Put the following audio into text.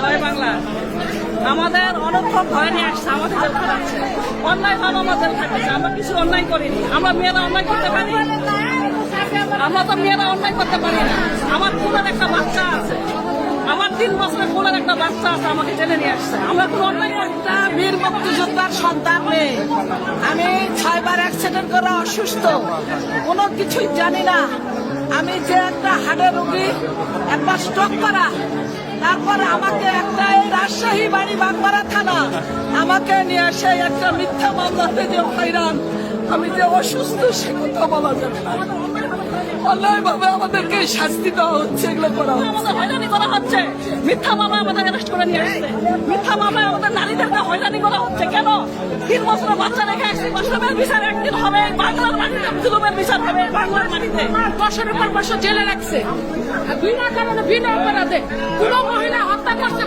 জয় বাংলা। আমাদের অনর্থক ভয় নিয়ে আসছে, আমাদের জেল খাটাচ্ছে, অন্যায় ভাবে আমাদের জেল খাটাচ্ছে। আমরা কিছু অন্যায় করিনি। আমরা মেয়েরা অন্যায় করতে পারি? আমরা তো মেয়েরা অন্যায় করতে পারি না। আমার কোলের একটা বাচ্চা আছে, আমার 3 বছরের কোলের একটা বাচ্চা আছে, আমাকে জেলে নিয়ে আসছে। আমরা কোনো অন্যায় করি না। বীর মুক্তিযোদ্ধার সন্তান মেয়ে, আমি 6 বার অ্যাক্সিডেন্ট করে অসুস্থ, কোনো কিছুই জানি না। আমি যে একটা হার্টের রোগী, একবার স্ট্রোক করা, তারপরে আমাকে একটা এই রাজশাহী বাড়ি বাগমারা থানা আমাকে নিয়ে এসে একটা মিথ্যা মামলাতে যে হয়রান, আমি যে অসুস্থ সে কথা বলা যাবে না। অন্যায়ভাবে আমাদেরকে শাস্তি দেওয়া হচ্ছে, এগুলো করা আমাদের হয়রানি করা হচ্ছে। মিথ্যা মামলায় আমাদের অ্যারেস্ট করে নিয়ে আসছে। মিথ্যা মামলায় আমাদের নারীদেরকে হয়রানি করা হচ্ছে। কেন? 3 বছরের বাচ্চা রেখে আসছে। মাসুমের বিচার একদিন হবে, বাংলার মাটিতে জুলুমের বিচার হবে, বাংলার মাটিতে। 10 এর উপর বছর জেলে রাখছে, বিনা কারণে বিনা অপরাধে। কোনো মহিলা হত্যা করছে